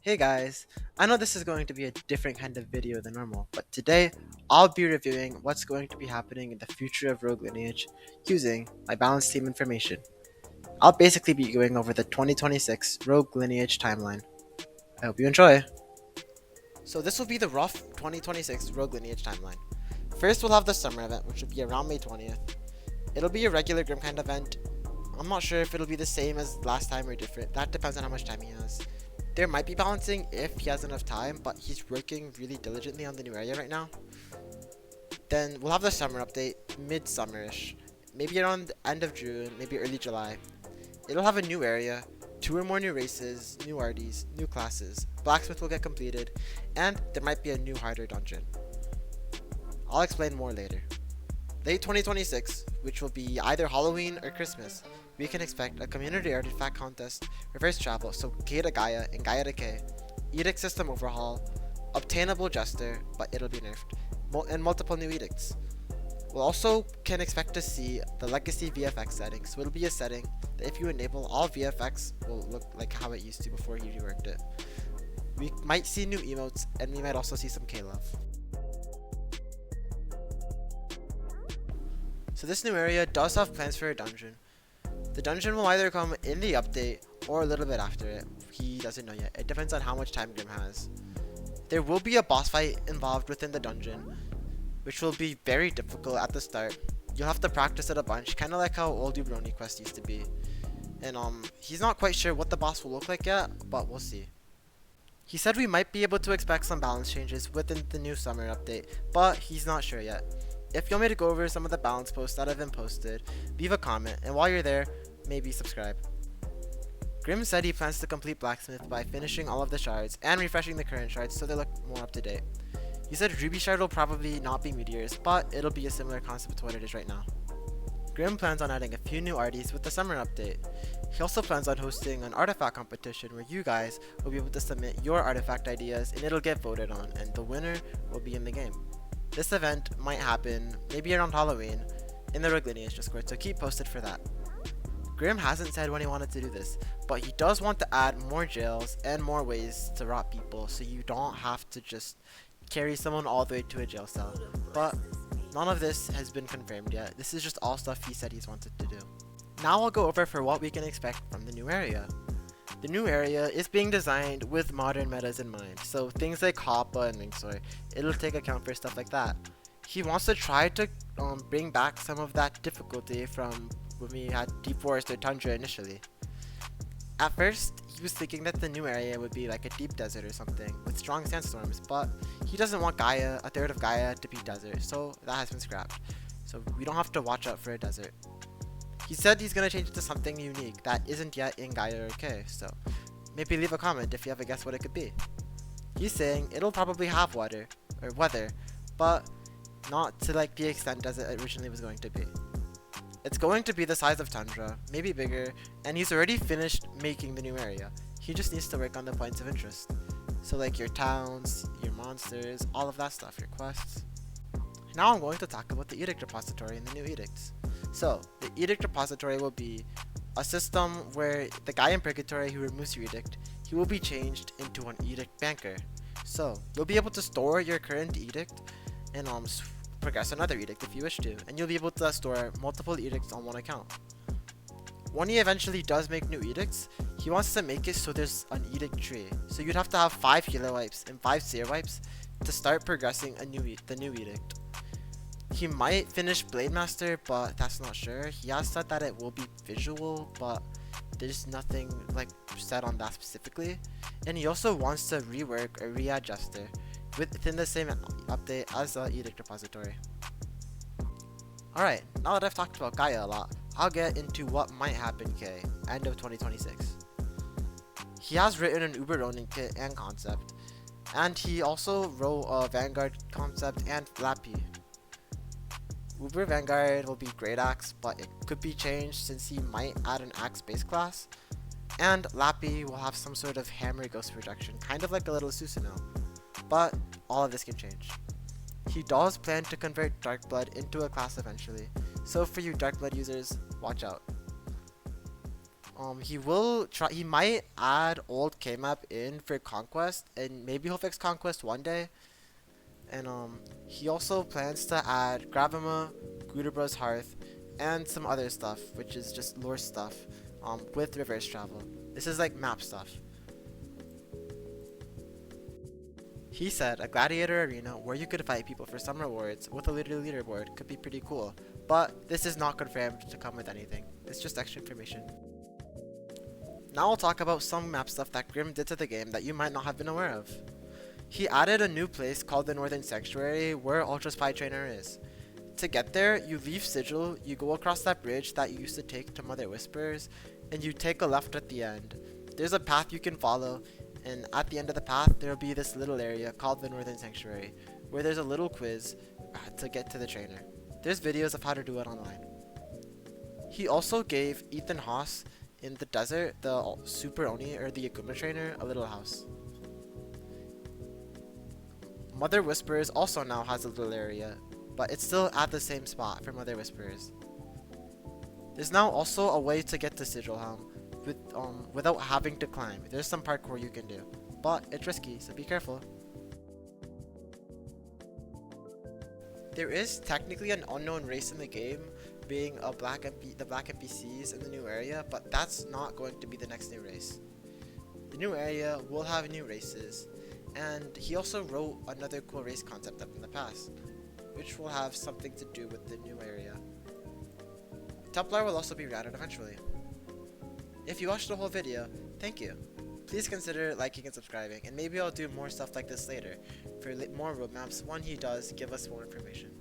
Hey guys, I know this is going to be a different kind of video than normal, but today I'll be reviewing what's going to be happening in the future of Rogue Lineage using my balance team information. I'll basically be going over the 2026 Rogue Lineage timeline. I hope you enjoy! So this will be the rough 2026 Rogue Lineage timeline. First we'll have the summer event, which will be around May 20th. It'll be a regular grimmkind event. I'm not sure if it'll be the same as last time or different, that depends on how much time he has. There might be balancing if he has enough time, but he's working really diligently on the new area right now. Then we'll have the summer update, mid-summerish, maybe around the end of June, maybe early July. It'll have a new area, 2 or more new races, new arties, new classes, blacksmith will get completed, and there might be a new harder dungeon. I'll explain more later. Late 2026, which will be either Halloween or Christmas, we can expect a community artifact contest, reverse travel, so K to Gaia and Gaia to K, edict system overhaul, obtainable jester, but it'll be nerfed, and multiple new edicts. We'll also can expect to see the legacy VFX setting, so it'll be a setting that if you enable all VFX will look like how it used to before you reworked it. We might see new emotes, and we might also see some K-Love. So this new area does have plans for a dungeon. The dungeon will either come in the update or a little bit after it. He doesn't know yet. It depends on how much time Grim has. There will be a boss fight involved within the dungeon, which will be very difficult at the start. You'll have to practice it a bunch, kind of like how old Ubroni Quest used to be. And he's not quite sure what the boss will look like yet, but we'll see. He said we might be able to expect some balance changes within the new summer update, but he's not sure yet. If you want me to go over some of the balance posts that have been posted, leave a comment, and while you're there, maybe subscribe. Grimm said he plans to complete Blacksmith by finishing all of the shards and refreshing the current shards so they look more up to date. He said Ruby Shard will probably not be meteors, but it'll be a similar concept to what it is right now. Grimm plans on adding a few new arties with the summer update. He also plans on hosting an artifact competition where you guys will be able to submit your artifact ideas and it'll get voted on, and the winner will be in the game. This event might happen maybe around Halloween in the Rogue Lineage Discord, so keep posted for that. Grimm hasn't said when he wanted to do this, but he does want to add more jails and more ways to rot people so you don't have to just carry someone all the way to a jail cell. But none of this has been confirmed yet. This is just all stuff he said he's wanted to do. Now I'll go over for what we can expect from the new area. The new area is being designed with modern metas in mind, so things like Hoppa and Wingsoy, it'll take account for stuff like that. He wants to try to bring back some of that difficulty from when we had Deep Forest or Tundra initially. At first, he was thinking that the new area would be like a deep desert or something, with strong sandstorms, but he doesn't want Gaia, a third of Gaia, to be desert, so that has been scrapped. So we don't have to watch out for a desert. He said he's going to change it to something unique that isn't yet in Gaia or K, so maybe leave a comment if you have a guess what it could be. He's saying it'll probably have water, or weather, but not to like the extent as it originally was going to be. It's going to be the size of Tundra, maybe bigger, and he's already finished making the new area. He just needs to work on the points of interest. So like your towns, your monsters, all of that stuff, your quests. Now I'm going to talk about the Edict repository and the new edicts. So, the Edict repository will be a system where the guy in Purgatory who removes your edict, he will be changed into an edict banker. So, you'll be able to store your current edict and progress another edict if you wish to, and you'll be able to store multiple edicts on one account. When he eventually does make new edicts, he wants to make it so there's an edict tree. So you'd have to have 5 healer wipes and 5 seer wipes to start progressing the new edict. He might finish Blade Master, but that's not sure. He has said that it will be visual, but there's nothing like said on that specifically. And he also wants to rework or re-add Jester within the same update as the Edict repository. Alright, now that I've talked about Gaia a lot, I'll get into what might happen K, end of 2026. He has written an Uber Ronin kit and concept, and he also wrote a Vanguard concept and Lappy. Uber Vanguard will be Great Axe, but it could be changed since he might add an Axe base class. And Lappy will have some sort of hammer ghost projection, kind of like a little Susanoo. But all of this can change. He does plan to convert Darkblood into a class eventually, so for you Darkblood users, watch out. He might add old K-map in for Conquest, and maybe he'll fix Conquest one day. And he also plans to add Gravima, Gudabra's Hearth, and some other stuff, which is just lore stuff, with reverse travel. This is like map stuff. He said a gladiator arena where you could fight people for some rewards with a leaderboard could be pretty cool, but this is not confirmed to come with anything. It's just extra information. Now I'll talk about some map stuff that Grimm did to the game that you might not have been aware of. He added a new place called the Northern Sanctuary where Ultra Spy Trainer is. To get there, you leave Sigil, you go across that bridge that you used to take to Mother Whispers, and you take a left at the end. There's a path you can follow, and at the end of the path there will be this little area called the Northern Sanctuary, where there's a little quiz to get to the trainer. There's videos of how to do it online. He also gave Ethan Haas in the desert, the Super Oni or the Akuma trainer, a little house. Mother Whispers also now has a little area, but it's still at the same spot for Mother Whispers. There's now also a way to get to Sigil Helm without having to climb. There's some parkour you can do, but it's risky, so be careful. There is technically an unknown race in the game, being the black NPCs in the new area, but that's not going to be the next new race. The new area will have new races, and he also wrote another cool race concept up in the past, which will have something to do with the new area. Templar will also be added eventually. If you watched the whole video, thank you. Please consider liking and subscribing, and maybe I'll do more stuff like this later for more roadmaps when he does give us more information.